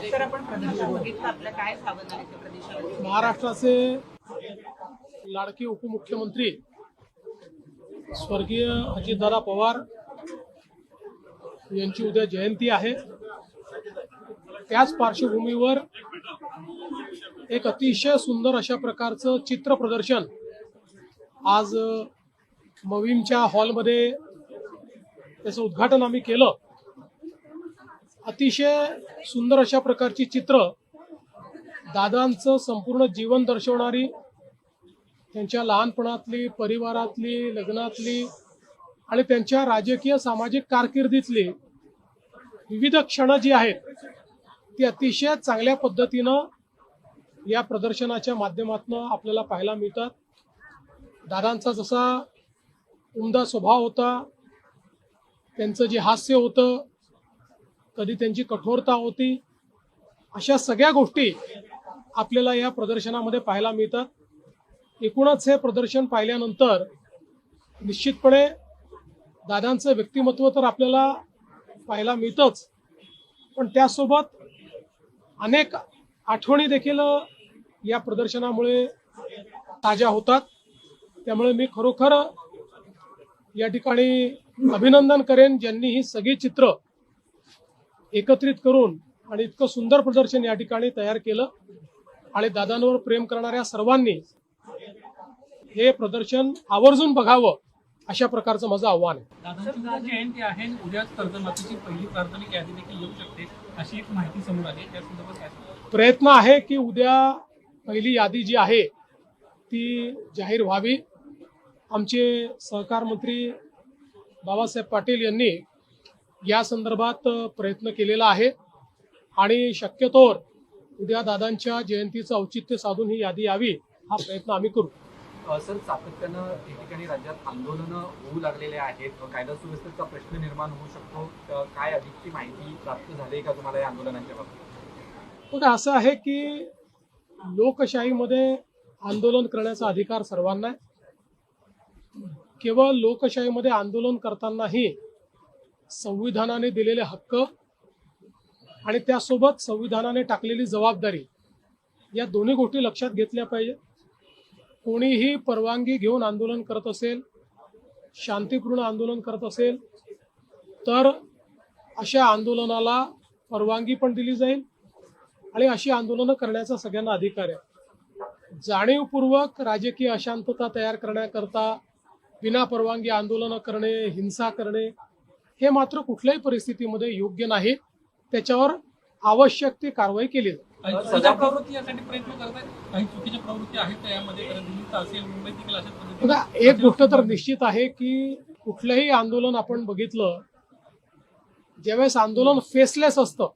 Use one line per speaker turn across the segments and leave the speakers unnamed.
तर आपण प्रदर्शन बघितलं, आपल्या काय सावधानी त्या प्रदेशामध्ये?
महाराष्ट्राचे लाडके उपमुख्यमंत्री स्वर्गीय अजितदादा पवार यांची उद्या जयंती आहे। त्याच पार्श्वभूमीवर एक अतिशय सुंदर अशा प्रकारचं चित्र प्रदर्शन आज मविमच्या हॉलमध्ये त्याचं उद्घाटन आम्ही केलं। अतिशय सुंदर अशा प्रकारची चित्र दादांचं संपूर्ण जीवन दर्शवणारी, त्यांच्या लहानपणातली, परिवारातली, लग्नातली आणि त्यांच्या राजकीय सामाजिक कारकिर्दीतली विविध क्षण जी आहेत ती अतिशय चांगल्या पद्धतीनं या प्रदर्शनाच्या माध्यमातून आपल्याला पाहायला मिळतात। दादांचा जसा उमदा स्वभाव होता, त्यांचं जे हास्य होतं, कधी त्यांची कठोरता होती, अशा सगळ्या गोष्टी आपल्याला या प्रदर्शनामध्ये पाहायला मिळतात। एकूणच हे प्रदर्शन पाहिल्यानंतर निश्चितपणे दादांचं व्यक्तिमत्व तर आपल्याला पाहायला मिळतंच, पण त्यासोबत अनेक आठवणी देखील या प्रदर्शनामुळे ताज्या होतात। त्यामुळे मी खरोखर या ठिकाणी अभिनंदन करेन ज्यांनी ही सगळी चित्र एकत्रित करून आणि इतकं सुंदर प्रदर्शन या ठिकाणी तयार केलं। आणि दादांवर प्रेम करणाऱ्या सर्वांनी हे प्रदर्शन आवर्जून बघावं अशा प्रकारचं माझं आव्हान आहे।
दादांची जयंती आहे, उद्याच कर्जमाफीची पहिली प्राथमिक यादी देखील येऊ शकते अशी एक माहिती समोर आली। त्या संदर्भात काय सांगाल?
प्रयत्न आहे की उद्या पहिली यादी जी आहे ती जाहीर व्हावी। आमचे सहकार मंत्री बाबासाहेब पाटील यांनी या संदर्भात प्रयत्न केलेला आहे आणि शक्यतोवर उद्या दादांच्या जयंतीचं औचित्य साधून ही यादी यावी हा प्रयत्न आम्ही करू।
सर, सातत्यानं ठिकठिकाणी राज्यात आंदोलनं होऊ लागलेले आहेत, कायदा सुव्यवस्थेचा प्रश्न निर्माण होऊ शकतो, काय अधिकची माहिती प्राप्त झाली का तुम्हाला या आंदोलनाच्या बाबतीत?
बघा, असं आहे की लोकशाहीमध्ये आंदोलन करण्याचा अधिकार सर्वांना आहे। केवळ लोकशाहीमध्ये आंदोलन करतानाही संविधानाने दिलेले हक्क आणि त्यासोबत संविधानाने टाकलेली जबाबदारी या दोन्ही गोष्टी लक्षात घेतल्या पाहिजे। कोणीही परवानगी घेऊन आंदोलन करत असेल, शांतिपूर्ण आंदोलन करत असेल तर अशा आंदोलनाला परवानगी पण दिली जाईल आणि अशी आंदोलनं करण्याचा सगळ्यांना अधिकार आहे। जाणीवपूर्वक राजकीय अशांतता तयार करण्याकरता बिना परवानगी आंदोलनं करणे, हिंसा करणे हे मात्र कुठल्याही परिस्थितीमध्ये योग्य नाही। त्याच्यावर आवश्यक ती कारवाई केली जाईल।
सजा प्रवृत्ती यासाठी प्रयत्न करतात, काही चुकीच्या प्रवृत्ती आहेत का यामध्ये? दिल्लीत असेल, मुंबईत देखील अशाच पद्धतीने
बघा, एक गोष्ट तर निश्चित आहे की कुठलंही आंदोलन आपण बघितलं, ज्यावेळेस आंदोलन फेसलेस असतं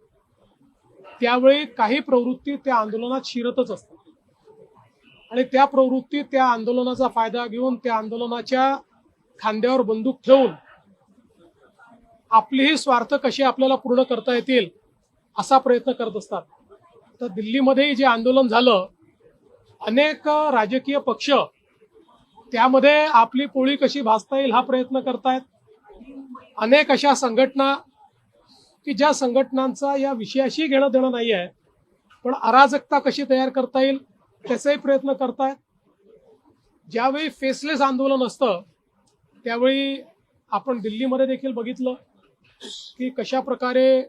त्यावेळी काही प्रवृत्ती त्या आंदोलनात शिरतच असतात आणि त्या प्रवृत्ती त्या आंदोलनाचा फायदा घेऊन त्या आंदोलनाच्या खांद्यावर बंदूक ठेवून आपलीही स्वार्थ कशी आपल्याला पूर्ण करता येतील असा प्रयत्न करत असतात। तर दिल्लीमध्ये जे आंदोलन झालं, अनेक राजकीय पक्ष त्यामध्ये आपली पोळी कशी भाजता येईल हा प्रयत्न करतायत। अनेक अशा संघटना की ज्या संघटनांचा या विषयाशी घेणं देणं नाही आहे, पण अराजकता कशी तयार करता येईल त्याचाही प्रयत्न करतायत। ज्यावेळी फेसलेस आंदोलन असतं त्यावेळी आपण दिल्लीमध्ये देखील बघितलं की कशा प्रकारे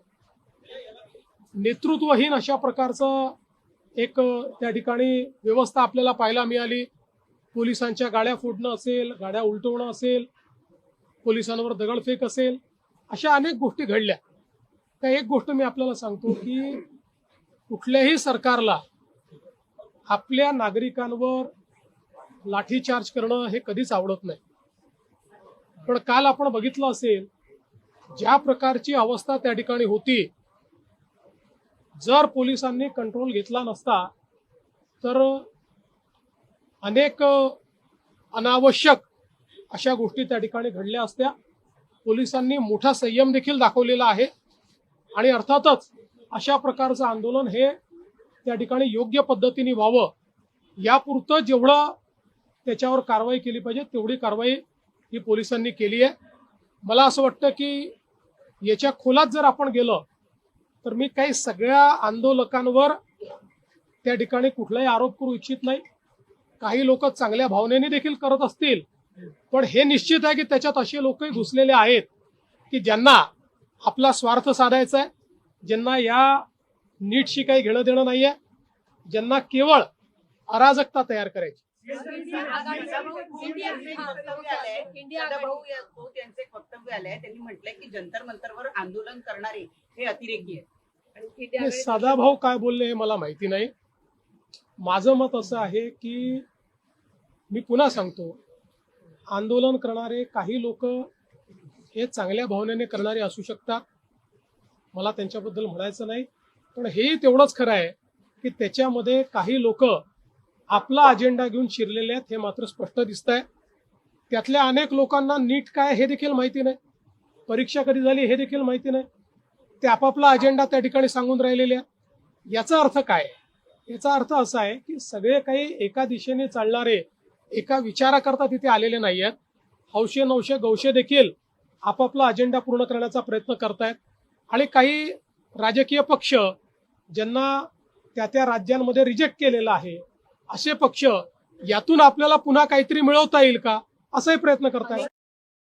नेतृत्वहीन अशा प्रकारचं एक त्या ठिकाणी व्यवस्था आपल्याला पाहायला मिळाली। पोलिसांच्या गाड्या फोडणं असेल, गाड्या उलटवणं असेल, पोलिसांवर दगडफेक असेल, अशा अनेक गोष्टी घडल्या। तर एक गोष्ट मी आपल्याला सांगतो की कुठल्याही सरकारला आपल्या नागरिकांवर लाठीचार्ज करणं हे कधीच आवडत नाही। पण काल आपण बघितलं असेल ज्या प्रकारची अवस्था त्या ठिकाणी होती, जर पोलिसांनी कंट्रोल घेतला नसता तर अनेक अनावश्यक अशा गोष्टी त्या ठिकाणी घडल्या असत्या। पोलिसांनी मोठा संयम देखील दाखवलेला आहे आणि अर्थातच अशा प्रकारचं आंदोलन हे त्या ठिकाणी योग्य पद्धतीने व्हावं यापुरतं जेवढं त्याच्यावर कारवाई केली पाहिजे तेवढी कारवाई ही पोलिसांनी केली आहे। मला असं वाटतं की याच्या खोलात जर आपण गेलो तर मी काही सगळ्या आंदोलकांवर त्या ठिकाणी कुठलाही आरोप करू इच्छित नाही. काही लोक चांगल्या भावनेने देखील करत असतील, पण हे निश्चित आहे की त्याच्यात असे लोकही घुसलेले आहेत की ज्यांना आपला स्वार्थ साधायचा आहे, ज्यांना या नीटशी काही घेणं देणं नाहीये, ज्यांना केवळ अराजकता तयार करायची.
वक्तव्य आलंय, त्यांनी म्हटलंय की जंतर मंतरवर आंदोलन करणारे हे अतिरेकी आहेत.
हे सदाभाऊ काय बोलले हे मला माहिती नाही. माझं मत असं आहे की मी पुन्हा सांगतो, आंदोलन करणारे काही लोक हे चांगल्या भावनेने करणारे असू शकतात, मला त्यांच्याबद्दल म्हणायचं नाही. पण हेही तेवढंच खरं आहे की त्याच्यामध्ये काही लोक आपला अजेंडा घेऊन शिरलेले आहेत, हे मात्र स्पष्ट दिसत आहे. त्यातल्या अनेक लोकांना नीट काय हे देखील माहिती नाही, परीक्षा कधी झाली हे देखील माहिती नाही. ते आपापला अजेंडा त्या ठिकाणी सांगून राहिलेले आहेत. याचा अर्थ काय? याचा अर्थ असा आहे की सगळे काही एका दिशेने चालणारे, एका विचाराकरता तिथे आलेले नाही आहेत. हौशे नवशे गौशे देखील आपापला अजेंडा पूर्ण करण्याचा प्रयत्न करतायत. आणि काही राजकीय पक्ष ज्यांना त्या त्या राज्यांमध्ये रिजेक्ट केलेलं आहे, असे पक्ष यातून आपल्याला पुन्हा काहीतरी मिळवता येईल का असाही प्रयत्न करतायत.